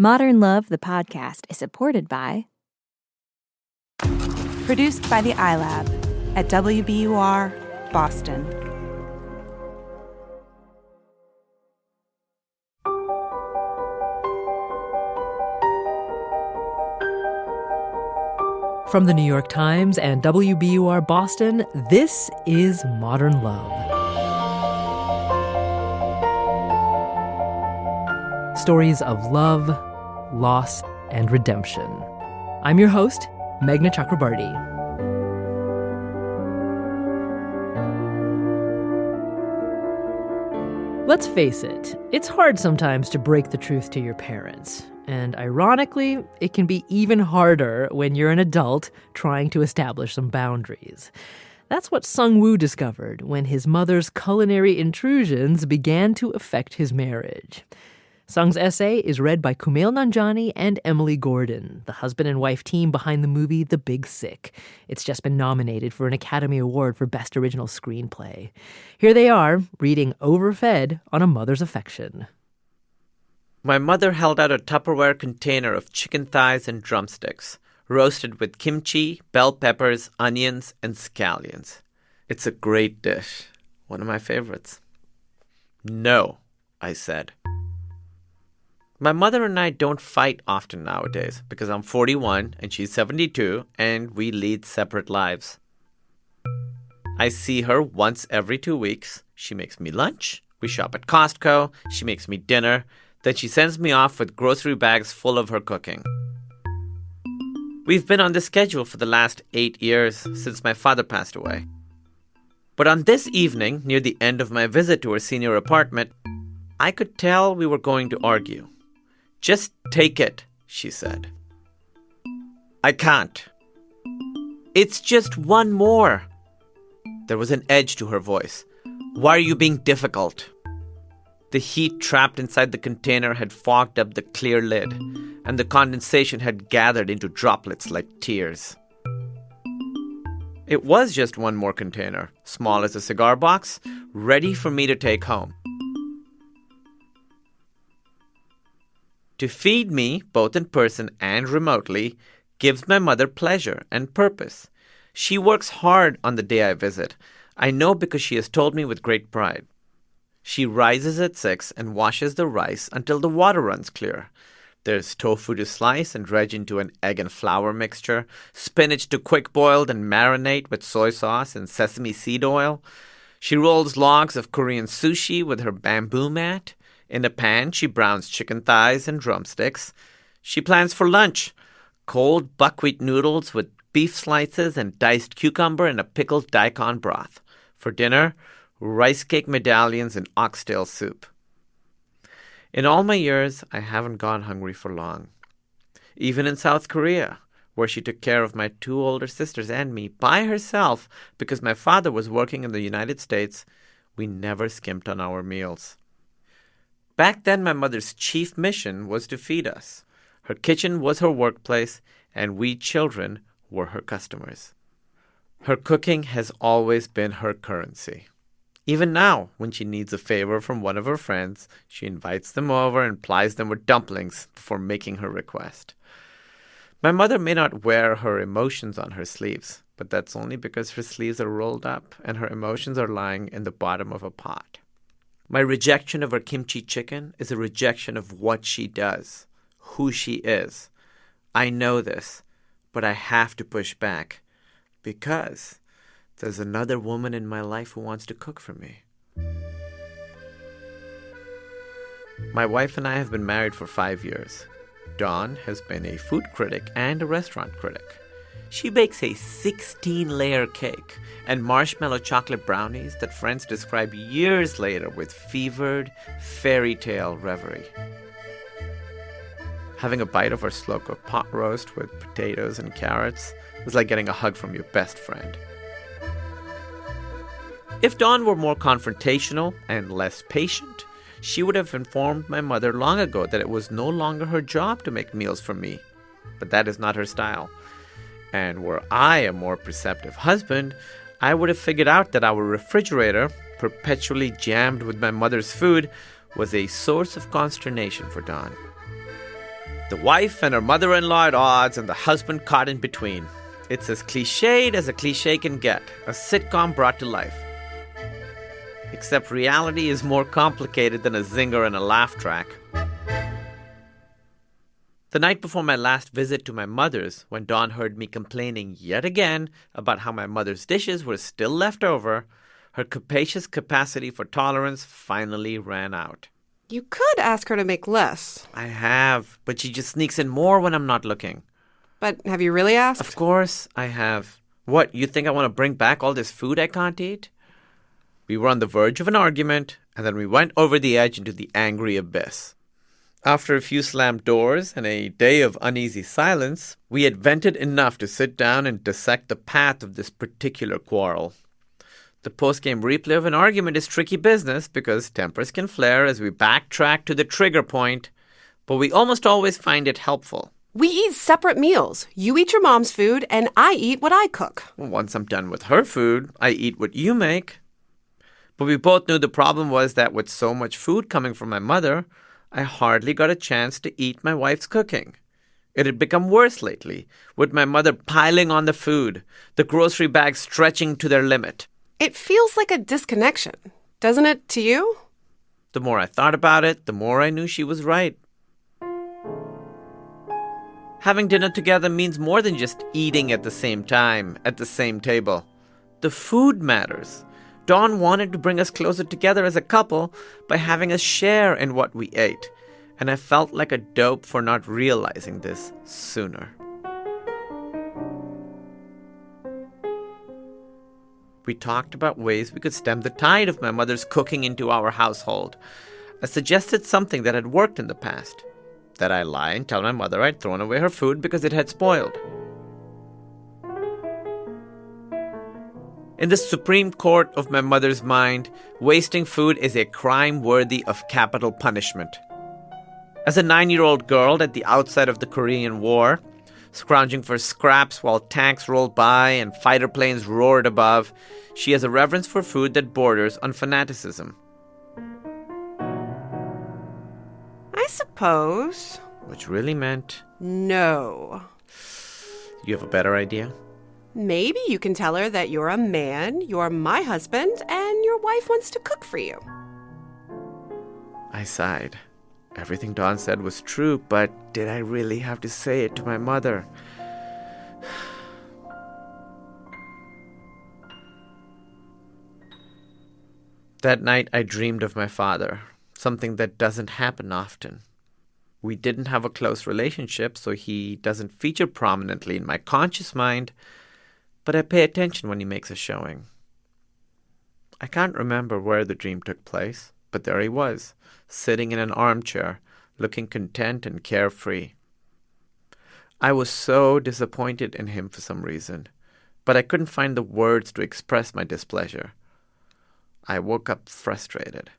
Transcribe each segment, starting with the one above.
Modern Love, the podcast, is supported by... Produced by the iLab at WBUR, Boston. From the New York Times and WBUR Boston, this is Modern Love. Stories of love, loss, and redemption. I'm your host, Meghna Chakrabarty. Let's face it, it's hard sometimes to break the truth to your parents. And ironically, it can be even harder when you're an adult trying to establish some boundaries. That's what Sung Woo discovered when his mother's culinary intrusions began to affect his marriage. Sung's essay is read by Kumail Nanjiani and Emily Gordon, the husband and wife team behind the movie The Big Sick. It's just been nominated for an Academy Award for Best Original Screenplay. Here they are, reading Overfed on a Mother's Affection. My mother held out a Tupperware container of chicken thighs and drumsticks, roasted with kimchi, bell peppers, onions, and scallions. It's a great dish, one of my favorites. No, I said. My mother and I don't fight often nowadays because I'm 41 and she's 72 and we lead separate lives. I see her once every 2 weeks. She makes me lunch. We shop at Costco. She makes me dinner. Then she sends me off with grocery bags full of her cooking. We've been on this schedule for the last 8 years since my father passed away. But on this evening, near the end of my visit to her senior apartment, I could tell we were going to argue. Just take it, she said. I can't. It's just one more. There was an edge to her voice. Why are you being difficult? The heat trapped inside the container had fogged up the clear lid, and the condensation had gathered into droplets like tears. It was just one more container, small as a cigar box, ready for me to take home. To feed me, both in person and remotely, gives my mother pleasure and purpose. She works hard on the day I visit. I know because she has told me with great pride. She rises at 6 and washes the rice until the water runs clear. There's tofu to slice and dredge into an egg and flour mixture, spinach to quick boil and marinate with soy sauce and sesame seed oil. She rolls logs of Korean sushi with her bamboo mat. In a pan, she browns chicken thighs and drumsticks. She plans for lunch, cold buckwheat noodles with beef slices and diced cucumber and a pickled daikon broth. For dinner, rice cake medallions and oxtail soup. In all my years, I haven't gone hungry for long. Even in South Korea, where she took care of my 2 older sisters and me by herself because my father was working in the United States, we never skimped on our meals. Back then, my mother's chief mission was to feed us. Her kitchen was her workplace, and we children were her customers. Her cooking has always been her currency. Even now, when she needs a favor from one of her friends, she invites them over and plies them with dumplings before making her request. My mother may not wear her emotions on her sleeves, but that's only because her sleeves are rolled up and her emotions are lying in the bottom of a pot. My rejection of her kimchi chicken is a rejection of what she does, who she is. I know this, but I have to push back because there's another woman in my life who wants to cook for me. My wife and I have been married for 5 years. Dawn has been a food critic and a restaurant critic. She bakes a 16-layer cake and marshmallow chocolate brownies that friends describe years later with fevered fairy tale reverie. Having a bite of her slow-cooked pot roast with potatoes and carrots was like getting a hug from your best friend. If Dawn were more confrontational and less patient, she would have informed my mother long ago that it was no longer her job to make meals for me. But that is not her style. And were I a more perceptive husband, I would have figured out that our refrigerator, perpetually jammed with my mother's food, was a source of consternation for Dawn. The wife and her mother-in-law at odds and the husband caught in between. It's as cliched as a cliche can get, a sitcom brought to life. Except reality is more complicated than a zinger and a laugh track. The night before my last visit to my mother's, when Dawn heard me complaining yet again about how my mother's dishes were still left over, her capacious capacity for tolerance finally ran out. You could ask her to make less. I have, but she just sneaks in more when I'm not looking. But have you really asked? Of course I have. What, you think I want to bring back all this food I can't eat? We were on the verge of an argument, and then we went over the edge into the angry abyss. After a few slammed doors and a day of uneasy silence, we had vented enough to sit down and dissect the path of this particular quarrel. The post-game replay of an argument is tricky business because tempers can flare as we backtrack to the trigger point, but we almost always find it helpful. We eat separate meals. You eat your mom's food, and I eat what I cook. Once I'm done with her food, I eat what you make. But we both knew the problem was that with so much food coming from my mother, I hardly got a chance to eat my wife's cooking. It had become worse lately, with my mother piling on the food, the grocery bags stretching to their limit. It feels like a disconnection, doesn't it to you? The more I thought about it, the more I knew she was right. Having dinner together means more than just eating at the same time, at the same table. The food matters. Dawn wanted to bring us closer together as a couple by having us share in what we ate, and I felt like a dope for not realizing this sooner. We talked about ways we could stem the tide of my mother's cooking into our household. I suggested something that had worked in the past, that I lie and tell my mother I'd thrown away her food because it had spoiled. In the Supreme Court of my mother's mind, wasting food is a crime worthy of capital punishment. As a 9-year-old girl at the outset of the Korean War, scrounging for scraps while tanks rolled by and fighter planes roared above, she has a reverence for food that borders on fanaticism. I suppose. Which really meant... No. You have a better idea? Maybe you can tell her that you're a man, you're my husband, and your wife wants to cook for you. I sighed. Everything Dawn said was true, but did I really have to say it to my mother? That night I dreamed of my father, something that doesn't happen often. We didn't have a close relationship, so he doesn't feature prominently in my conscious mind, but I pay attention when he makes a showing. I can't remember where the dream took place, but there he was, sitting in an armchair, looking content and carefree. I was so disappointed in him for some reason, but I couldn't find the words to express my displeasure. I woke up frustrated.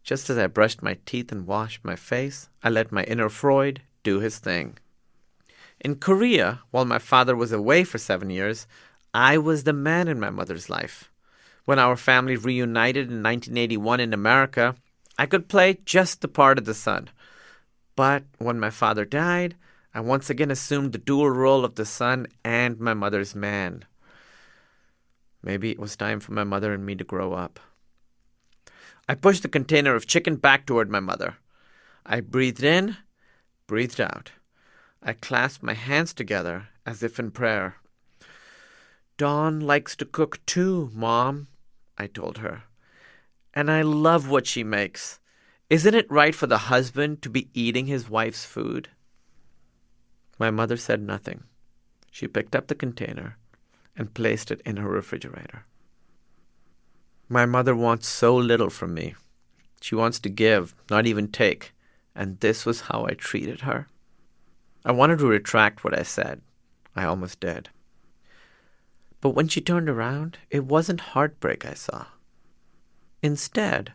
Just as I brushed my teeth and washed my face, I let my inner Freud do his thing. In Korea, while my father was away for 7 years, I was the man in my mother's life. When our family reunited in 1981 in America, I could play just the part of the son. But when my father died, I once again assumed the dual role of the son and my mother's man. Maybe it was time for my mother and me to grow up. I pushed the container of chicken back toward my mother. I breathed in, breathed out. I clasped my hands together as if in prayer. Dawn likes to cook too, Mom, I told her. And I love what she makes. Isn't it right for the husband to be eating his wife's food? My mother said nothing. She picked up the container and placed it in her refrigerator. My mother wants so little from me. She wants to give, not even take. And this was how I treated her. I wanted to retract what I said. I almost did. But when she turned around, it wasn't heartbreak I saw. Instead,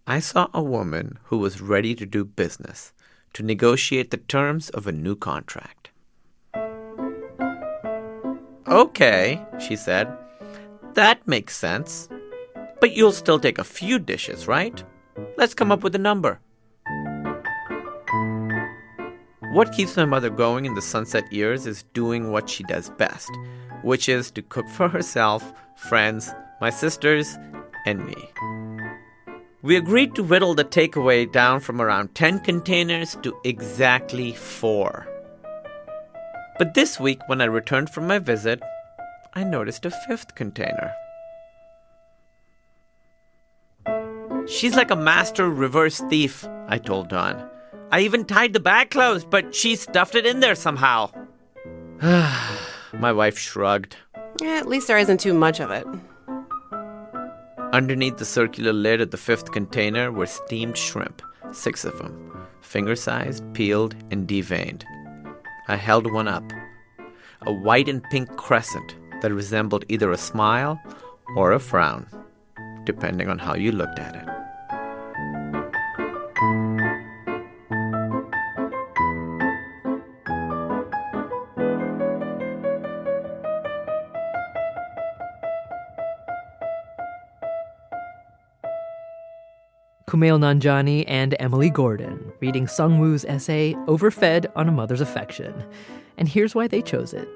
I saw a woman who was ready to do business, to negotiate the terms of a new contract. Okay, she said. That makes sense. But you'll still take a few dishes, right? Let's come up with a number. What keeps my mother going in the sunset years is doing what she does best, which is to cook for herself, friends, my sisters, and me. We agreed to whittle the takeaway down from around 10 containers to exactly 4. But this week, when I returned from my visit, I noticed a 5th container. She's like a master reverse thief, I told Dawn. I even tied the bag closed, but she stuffed it in there somehow. My wife shrugged. Yeah, at least there isn't too much of it. Underneath the circular lid of the 5th container were steamed shrimp, 6 of them, finger-sized, peeled, and deveined. I held one up, a white and pink crescent that resembled either a smile or a frown, depending on how you looked at it. Kumail Nanjiani and Emily Gordon reading Sung Woo's essay, Overfed on a Mother's Affection. And here's why they chose it.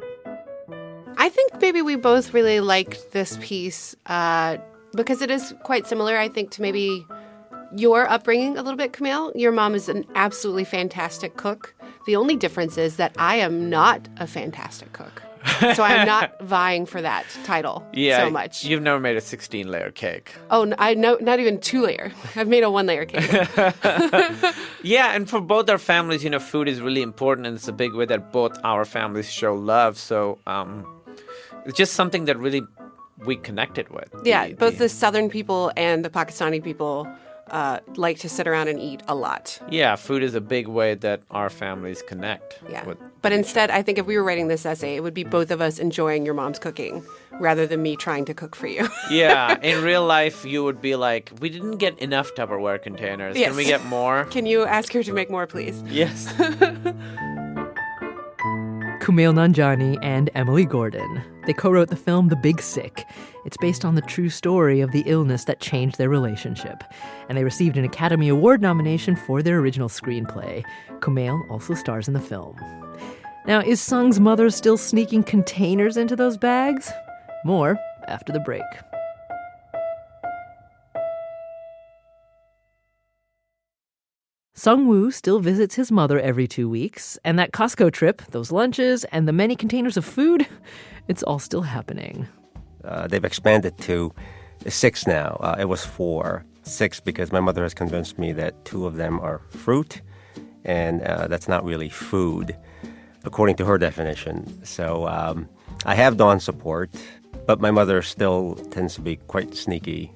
I think maybe we both really liked this piece because it is quite similar, I think, to maybe your upbringing a little bit, Kumail. Your mom is an absolutely fantastic cook. The only difference is that I am not a fantastic cook. So I'm not vying for that title so much. You've never made a 16-layer cake. Oh, I know, not even 2-layer. I've made a 1-layer cake. Yeah, and for both our families, food is really important, and it's a big way that both our families show love. So it's just something that really we connected with. Yeah, both the Southern people and the Pakistani people like to sit around and eat a lot. Yeah, food is a big way that our families connect. Yeah. But instead, I think if we were writing this essay, it would be both of us enjoying your mom's cooking rather than me trying to cook for you. Yeah, in real life, you would be like, we didn't get enough Tupperware containers. Yes. Can we get more? Can you ask her to make more, please? Yes. Kumail Nanjiani and Emily Gordon. They co-wrote the film The Big Sick. It's based on the true story of the illness that changed their relationship. And they received an Academy Award nomination for their original screenplay. Kumail also stars in the film. Now, is Sung's mother still sneaking containers into those bags? More after the break. Sung Woo still visits his mother every 2 weeks, and that Costco trip, those lunches, and the many containers of food, it's all still happening. They've expanded to 6 now. It was 4. 6 because my mother has convinced me that 2 of them are fruit, and that's not really food, according to her definition. So I have Dawn's support, but my mother still tends to be quite sneaky.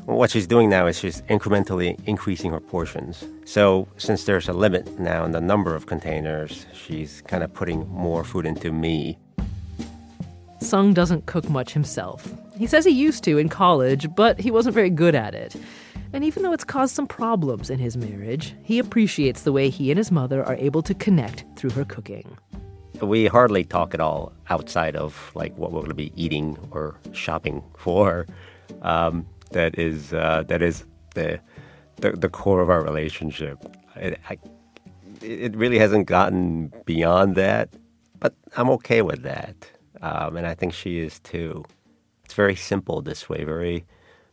What she's doing now is she's incrementally increasing her portions. So since there's a limit now in the number of containers, she's kind of putting more food into me. Sung doesn't cook much himself. He says he used to in college, but he wasn't very good at it. And even though it's caused some problems in his marriage, he appreciates the way he and his mother are able to connect through her cooking. We hardly talk at all outside of like what we're going to be eating or shopping for. That is the core of our relationship. It really hasn't gotten beyond that, but I'm okay with that. And I think she is too. It's very simple this way, very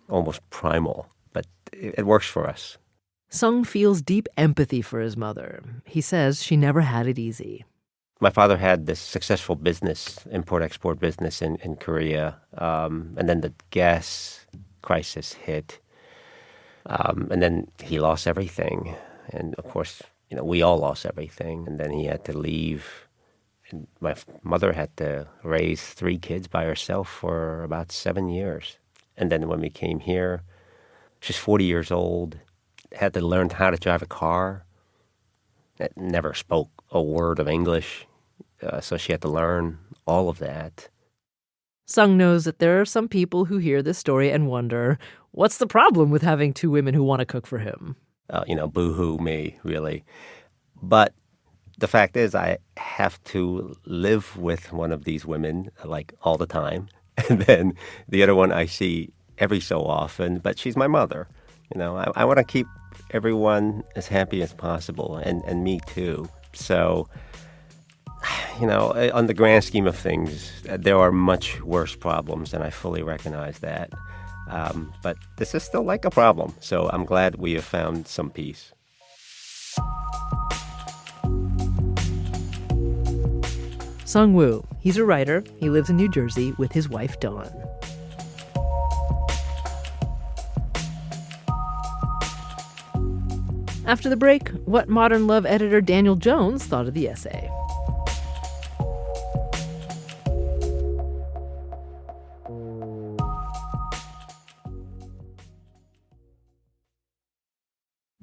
almost primal, but it works for us. Sung feels deep empathy for his mother. He says she never had it easy. My father had this successful business, import-export business in Korea, and then the gas crisis hit, and then he lost everything. And of course, we all lost everything. And then he had to leave. And my mother had to raise 3 kids by herself for about 7 years. And then when we came here, she's 40 years old, had to learn how to drive a car, never spoke a word of English, so she had to learn all of that. Sung knows that there are some people who hear this story and wonder, what's the problem with having 2 women who want to cook for him? Boo-hoo me, really. But the fact is, I have to live with one of these women, like, all the time. And then the other one I see every so often, but she's my mother. I want to keep everyone as happy as possible, and me too. So, on the grand scheme of things, there are much worse problems, and I fully recognize that. But this is still like a problem, so I'm glad we have found some peace. Sung Woo, he's a writer. He lives in New Jersey with his wife, Dawn. After the break, what Modern Love editor Daniel Jones thought of the essay.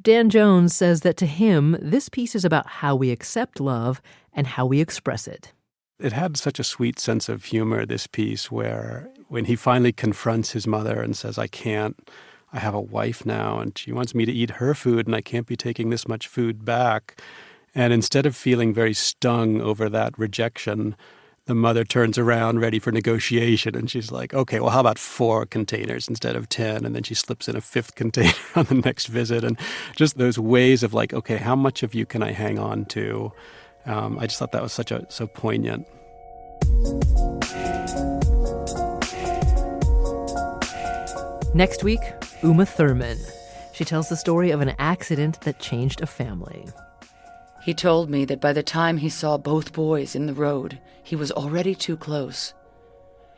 Dan Jones says that to him, this piece is about how we accept love and how we express it. It had such a sweet sense of humor, this piece, where when he finally confronts his mother and says, I have a wife now, and she wants me to eat her food, and I can't be taking this much food back. And instead of feeling very stung over that rejection, the mother turns around ready for negotiation, and she's like, okay, well, how about 4 containers instead of 10? And then she slips in a 5th container on the next visit. And just those ways of like, okay, how much of you can I hang on to? I just thought that was so poignant. Next week, Uma Thurman. She tells the story of an accident that changed a family. He told me that by the time he saw both boys in the road, he was already too close.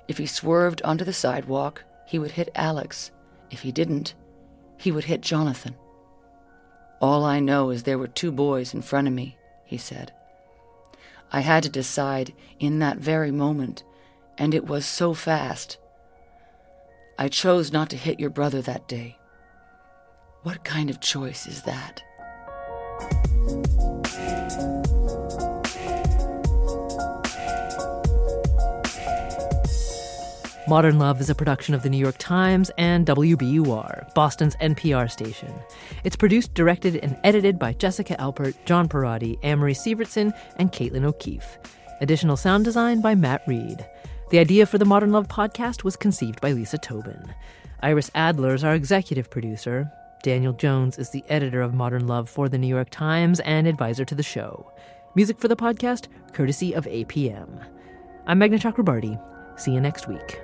If he swerved onto the sidewalk, he would hit Alex. If he didn't, he would hit Jonathan. All I know is there were 2 boys in front of me, he said. I had to decide in that very moment, and it was so fast. I chose not to hit your brother that day. What kind of choice is that? Modern Love is a production of The New York Times and WBUR, Boston's NPR station. It's produced, directed, and edited by Jessica Alpert, John Perotti, Amory Sievertson, and Caitlin O'Keefe. Additional sound design by Matt Reed. The idea for the Modern Love podcast was conceived by Lisa Tobin. Iris Adler is our executive producer. Daniel Jones is the editor of Modern Love for The New York Times and advisor to the show. Music for the podcast, courtesy of APM. I'm Meghna Chakrabarty. See you next week.